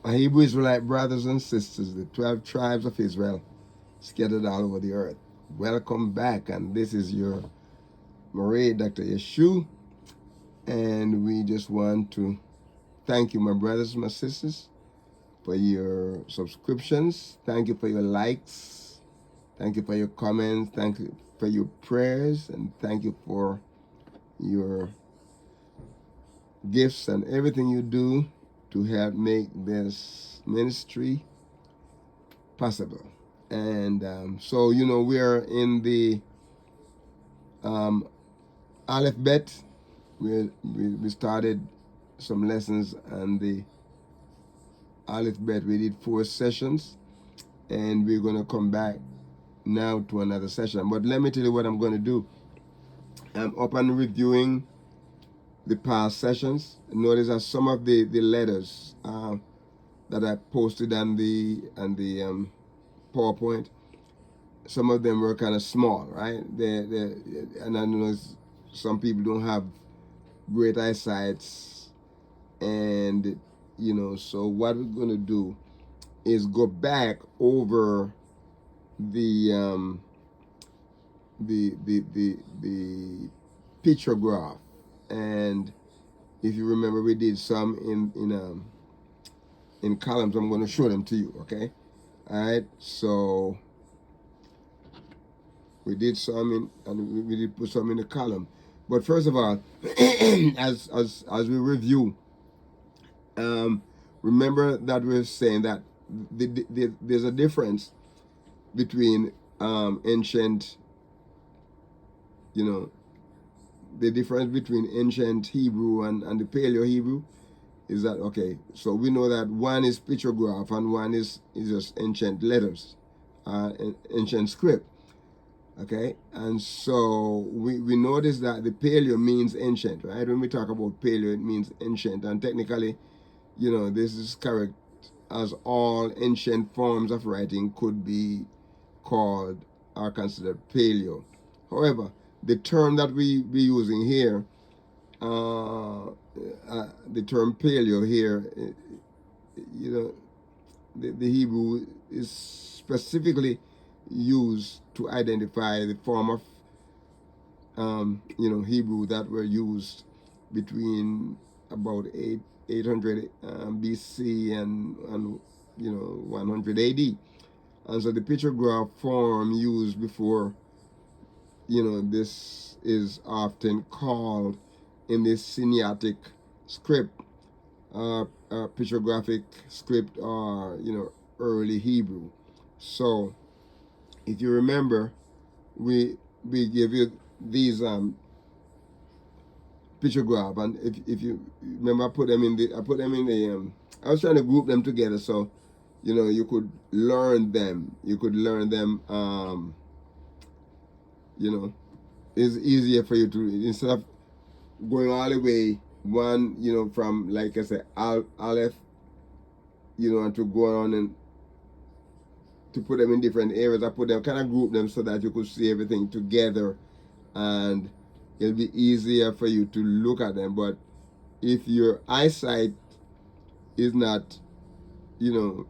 Our Hebrew Israelite brothers and sisters, the 12 tribes of Israel, scattered all over the earth. Welcome back, and this is your Marie, Dr. Yeshu, and we just want to thank you, my brothers, my sisters, for your subscriptions. Thank you for your likes. Thank you for your comments. Thank you for your prayers, and thank you for your gifts and everything you do to help make this ministry possible. And so, we are in the um, Alef-Bet. We started some lessons on the Alef-Bet. We did 4 sessions, and we're going to come back now to another session. But let me tell you what I'm going to do. I'm up and reviewing the past sessions. Notice that some of the letters that I posted on the PowerPoint, some of them were kind of small, right? And I know some people don't have great eyesight, and so what we're gonna do is go back over the the pictograph, and if you remember, we did some in columns. I'm going to show them to you. Okay, all right. So we did some and we did put some in the column. But first of all, as we review, remember that we're saying that there's a difference between ancient, the difference between ancient Hebrew and the paleo Hebrew is that, okay, so we know that one is pictograph and one is just ancient letters, ancient script. Okay, and so we notice that the paleo means ancient, right? When we talk about paleo, it means ancient, and technically, this is correct, as all ancient forms of writing could be called or considered paleo. However, the term that we using here, the term paleo here, the Hebrew is specifically used to identify the form of Hebrew that were used between about 800 BC and 100 AD. And so the pictograph form used before, this is often called in the Sinaitic script, pictographic script, or early Hebrew. So if you remember, we give you these pictograph, and if you remember, I put them in the I was trying to group them together so you could learn them. It's easier for you to, instead of going all the way one, from, like I said, Aleph, and to go on and to put them in different areas. I put them, kind of group them so that you could see everything together, and it'll be easier for you to look at them. But if your eyesight is not, 100%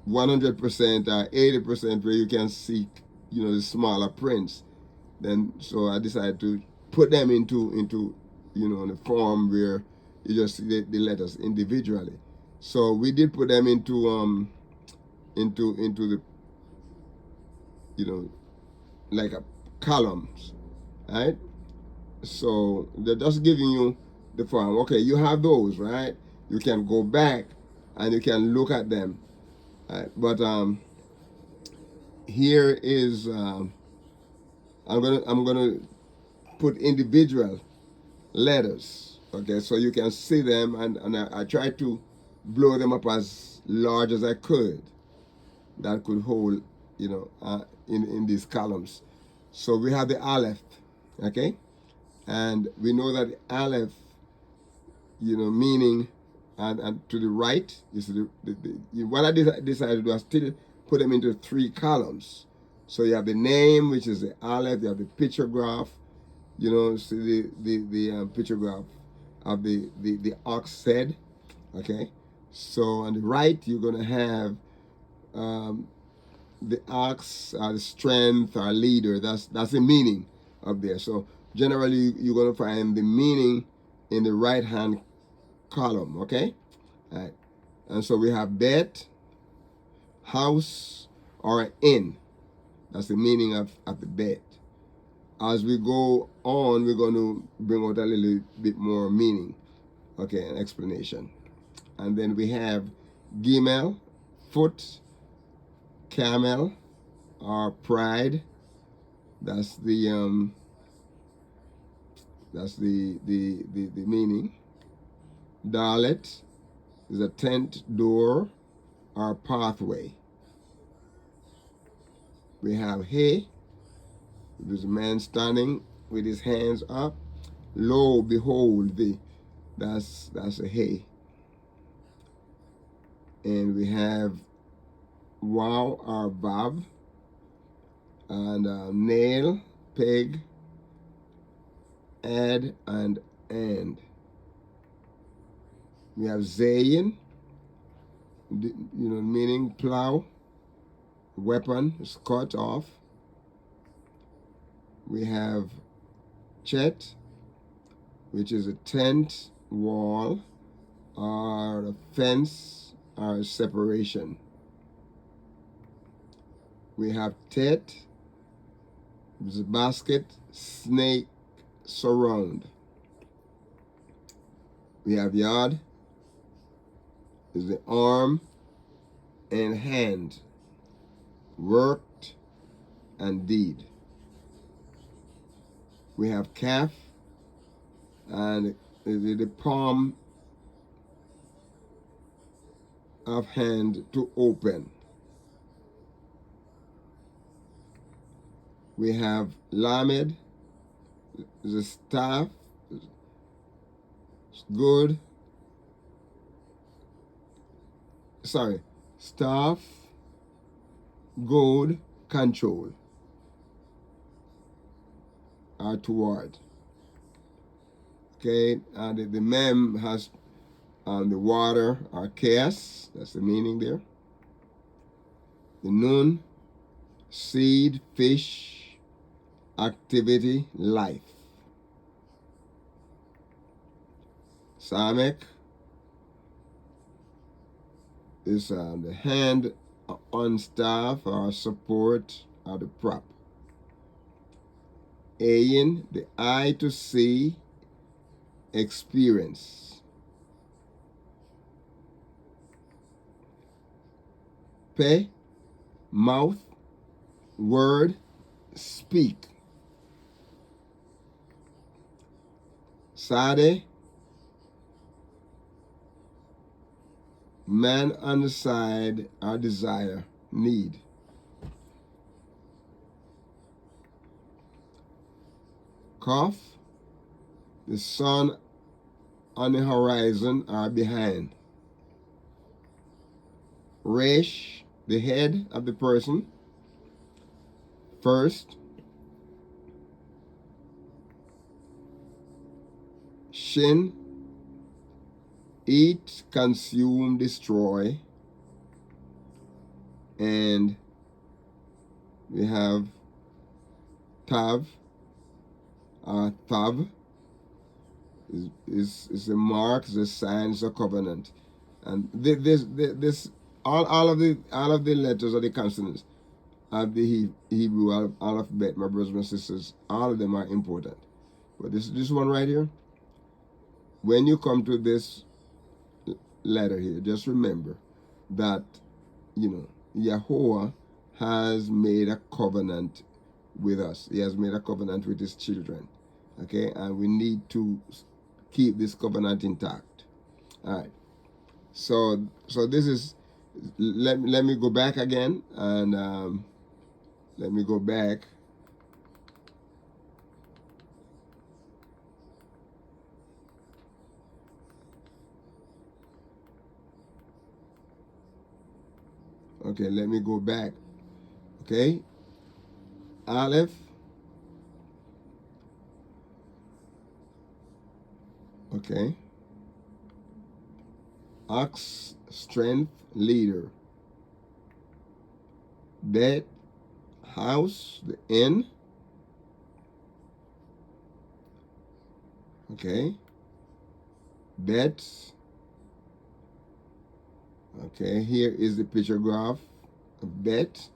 or 80% where you can see, the smaller prints, then so I decided to put them into the form where you just see the letters individually. So we did put them into the like a columns, right? So they're just giving you the form. Okay, you have those, right? You can go back and you can look at them, right? But here is I'm gonna put individual letters. Okay, so you can see them, and I try to blow them up as large as I could, that could hold, in these columns. So we have the Aleph, okay, and we know that Aleph, meaning, and to the right, you see what I decided to do, I still put them into 3 columns. So you have the name, which is the Aleph, you have the pictograph, see the pictograph of the ox head, okay. So on the right, you're going to have the ox, the strength, our leader. That's the meaning up there. So generally, you're going to find the meaning in the right-hand column, okay? All right. And so we have bet, house, or inn. That's the meaning of the bet. As we go on, we're going to bring out a little bit more meaning, okay, an explanation. And then we have gimel, foot, camel, or pride. That's the meaning. Dalet is a tent, door, or pathway. We have hay. There's a man standing with his hands up. Lo, behold thee. That's a hay. And we have wow or vav, and nail, peg, add, and and. We have zayin, meaning plow, weapon is cut off. We have chet, which is a tent, wall, or a fence, or a separation. We have tet, which is a basket, snake, surround. We have yad, is the arm and hand, worked and deed. We have calf, and the palm of hand to open. We have lamed, the staff, good. Sorry, staff, good, control, or toward. Okay, and the mem has the water or chaos. That's the meaning there. The nun, seed, fish, activity, life. Samek is the hand on staff or support or the prop. Ayin, the eye to see, experience. Pe, mouth, word, speak. Sade, man on the side, our desire, need. Cough, the sun on the horizon or behind. Resh, the head of the person, first. Shin, eat, consume, destroy. And we have tav, tav is a mark, the signs of covenant. And this all of the letters or the consonants of the Hebrew alphabet, my brothers and sisters, all of them are important. But this one right here, when you come to this letter here, just remember that Yahweh has made a covenant with us. He has made a covenant with his children. Okay, and we need to keep this covenant intact. All right. So this is, let me go back again, and let me go back. Okay, let me go back. Okay, Aleph. Okay. Ox, strength, leader. Bet, house, the inn. Okay. Bets. Okay, here is the pictograph of bet,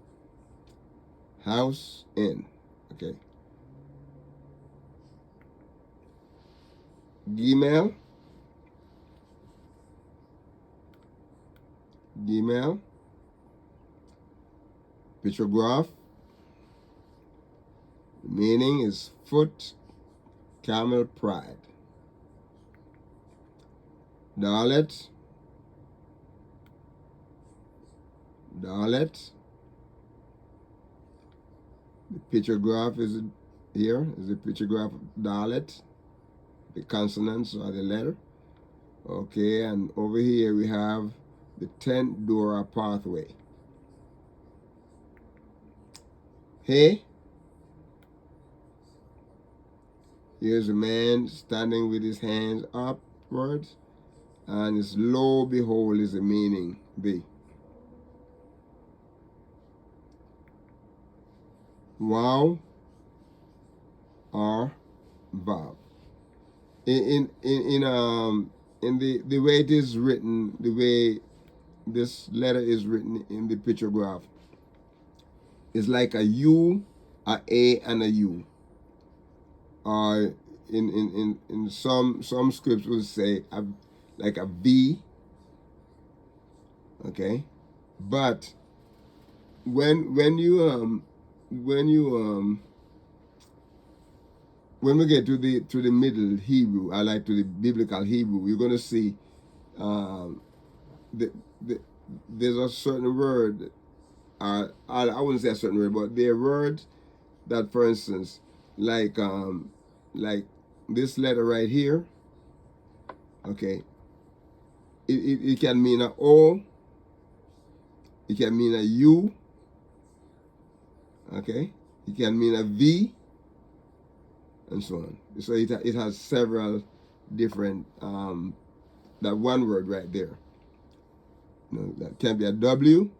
house, inn. Okay. Gmail. Gmail. Pictograph. The meaning is foot, camel, pride. Dalet. Dalet. The pictograph is here. Is the pictograph of Dalet. The consonants or the letter. Okay, and over here we have the 10th Dora pathway. Hey. Here's a man standing with his hands upwards, and his lo behold is the meaning. Be. Wow or Vav. In the way it is written, the way this letter is written in the pictograph, is like a U, a A, and a U. Or in some scripts will say like a V. Okay, but when we get to the middle Hebrew, I like to the biblical Hebrew, you're going to see there's a certain word. I wouldn't say a certain word, but there are words that, for instance, like this letter right here. Okay, it can mean a O. It can mean a U. Okay, it can mean a V, and so on. So it has several different that one word right there. That can be a W,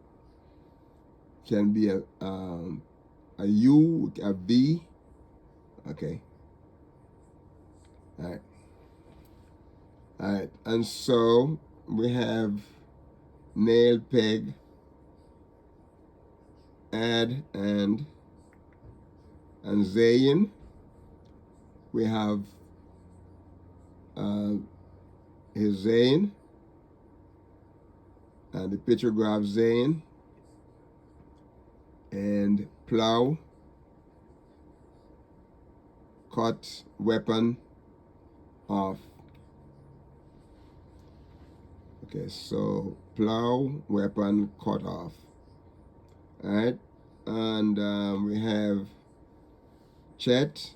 can be a U, a V. Okay. All right, and so we have nail, peg, add, and Zayin. We have his Zayin, and the pictograph Zayin, and plow, cut, weapon, off. Okay, so plow, weapon, cut off. All right, and we have Chet,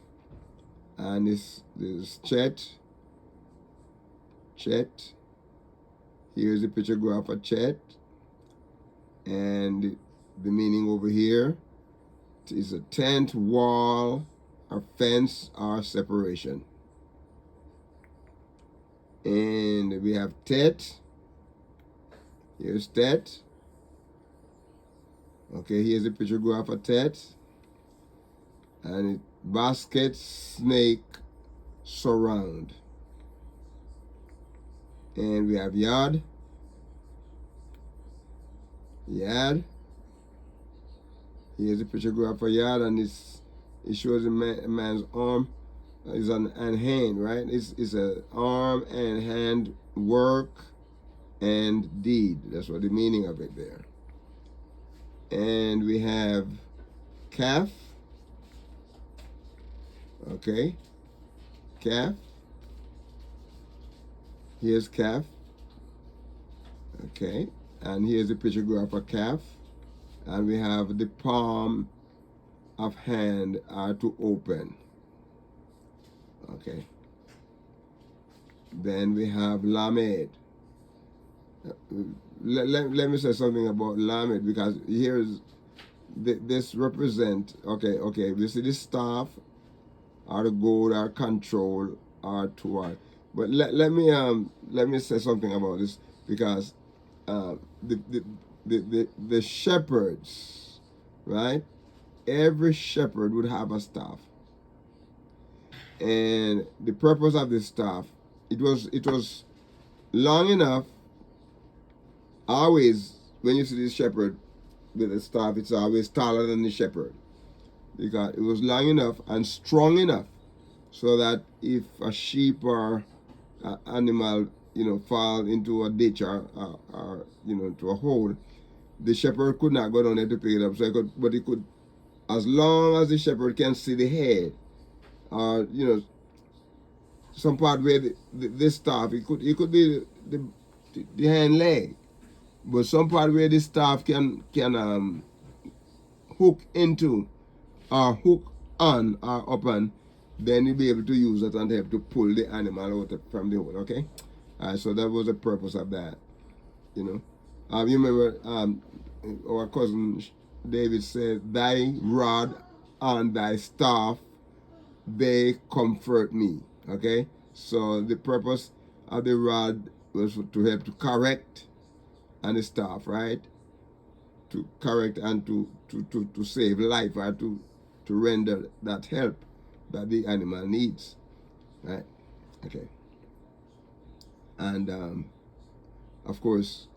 and this Chet. Here's the pictograph of Chet, and the meaning over here is a tent, wall, a fence, or separation. And we have Tet. Here's Tet. Okay, here's a pictograph of Tet. And basket, snake, surround. And we have Yad. Yad. Here's a pictograph of Yad, and it shows a man's arm is an hand, right? It's a arm and hand work and deed. That's what the meaning of it there. And we have calf. Okay, calf. Here's calf. Okay, and here's a pictograph of calf. And we have the palm of hand are to open. Okay. Then we have Lamed. Let me say something about Lamed, because here's this represent. Okay. We see the staff, or the gold, or control, or tool. But let me say something about this. because uh, the, the, the shepherds, right? Every shepherd would have a staff, and the purpose of this staff, it was long enough. Always, when you see this shepherd with a staff, it's always taller than the shepherd because it was long enough and strong enough so that if a sheep or animal, fall into a ditch or into a hole, the shepherd could not go down there to pick it up. So but he could, as long as the shepherd can see the head, or some part where this staff, it could be the hind leg, but some part where the staff can hook into or hook on or upon, then you'll be able to use that and help to pull the animal out from the hole. Okay, so that was the purpose of that. You remember our cousin David said, "Thy rod and thy staff, they comfort me." Okay, so the purpose of the rod was to help to correct, and the staff, right, to correct and to save life, or to render that help that the animal needs, right? Okay, and of course,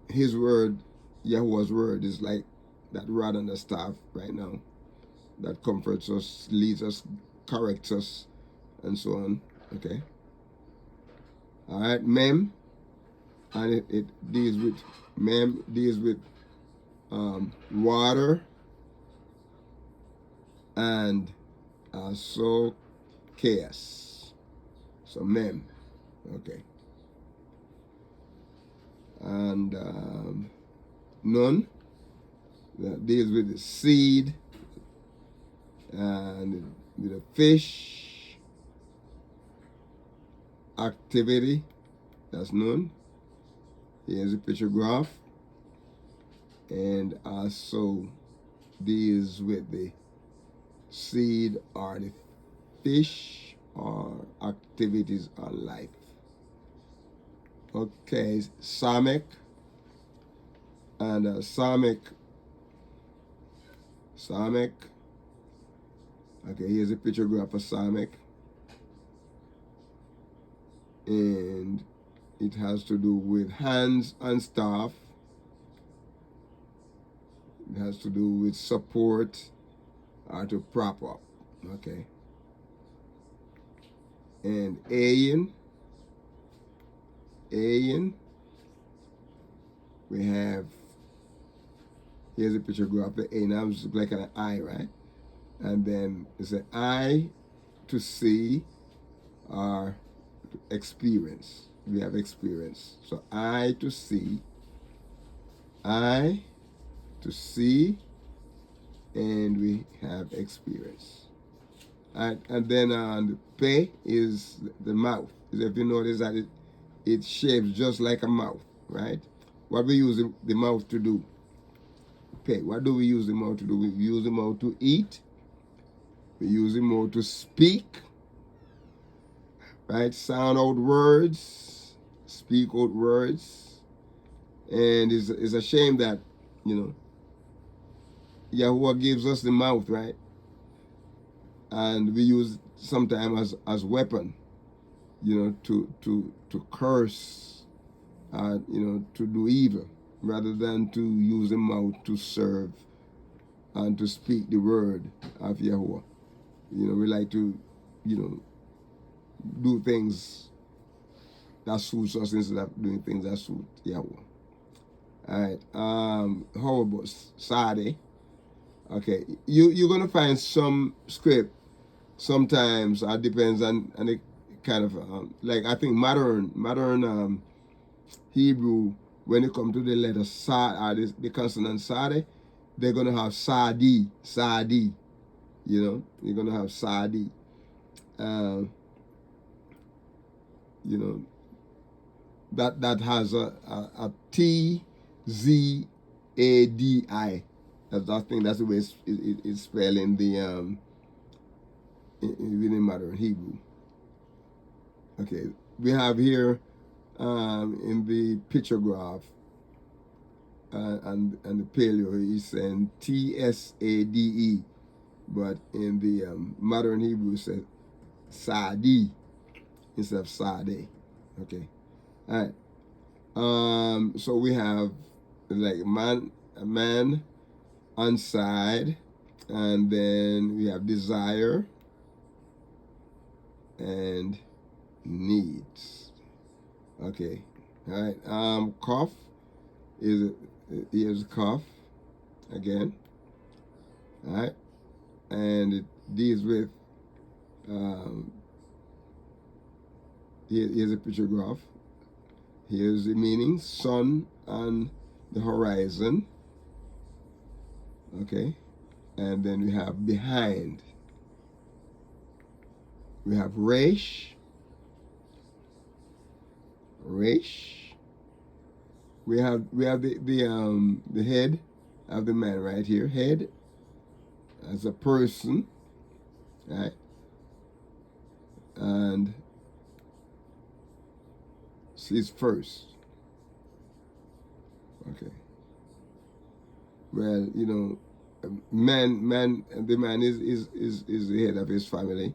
his word, Yahuwah's word, is like that rod and the staff right now that comforts us, leads us, corrects us, and so on. Okay. All right, mem, and it deals with water and so chaos. So mem, okay, and nun, that deals with the seed and with the fish activity. That's nun. Here's a pictograph, and also deals with the seed or the fish or activities on life. Okay, Samek, and Samek. Okay, here's a pictograph of Samek, and it has to do with hands and staff. It has to do with support or to prop up. Okay. And Ayin, we have, here's a pictograph of the A. Now it's like an eye, right? And then it's an eye to see or to experience. We have experience. So eye to see, and we have experience. And then the pe is the mouth. If you notice that it shapes just like a mouth, right? What we use the mouth to do? Pe. What do we use the mouth to do? We use the mouth to eat. We use the mouth to speak, right? Sound out words, speak out words. And it's a shame that, Yahuwah gives us the mouth, right? And we use sometimes as weapon, to curse, to do evil, rather than to use the mouth to serve and to speak the word of Yahuwah. We like to, do things that suits us instead of doing things that suit Yahuwah. All right. How about Sade? Okay, you're gonna find some script sometimes. It depends on the kind of like, I think modern Hebrew, when it comes to the letter Sa or the consonant Sade, they're gonna have Sadi. You're gonna have Sadi. That has a T Z A D I. I think that's the way it's spelled in the in modern Hebrew. Okay, we have here in the pictograph and the paleo, he's saying T-S-A-D-E, but in the modern Hebrew, it says Sadi instead of Sade. Okay, all right. So we have like a man on side, and then we have desire and needs. Okay, all right. Cough is cough again. All right, and it deals with here's a picture graph. Here's the meaning: sun on the horizon. Okay, and then we have behind. We have resh. We have the head of the man right here. Head as a person, right? And she's first. Okay. Well, you know, the man is the head of his family.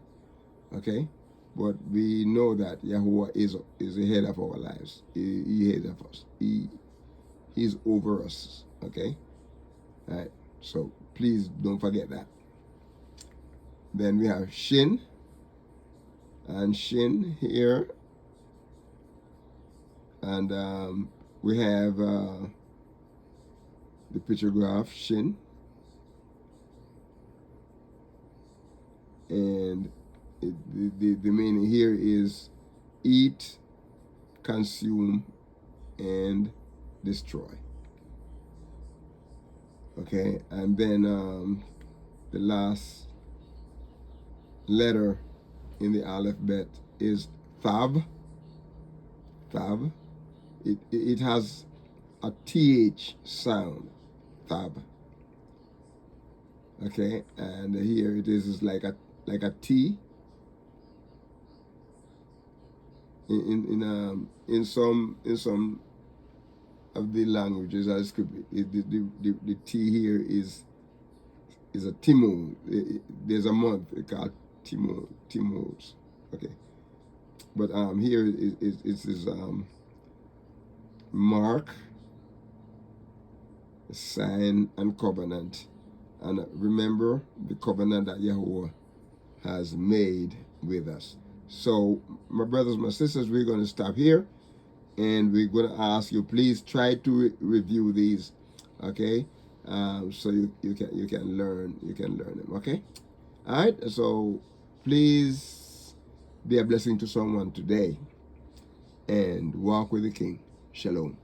Okay. But we know that Yahuwah is the head of our lives. He head of us. He's over us. Okay. All right. So please don't forget that. Then we have shin, and shin here, and we have the picture graph shin, and the meaning here is eat, consume, and destroy. Okay, and then the last letter in the Alef-Bet is Thab. Thab. It has a TH sound. Thab. Okay, and here it is like a T. In some of the languages, the T here is a Timon. There's a month called Timos. Okay, but here it is mark, sign, and covenant. And remember the covenant that Yahuwah has made with us. So, my brothers, my sisters, we're going to stop here, and we're going to ask you, please try to review these, okay? So you can learn them, okay? All right. So please be a blessing to someone today, and walk with the King. Shalom.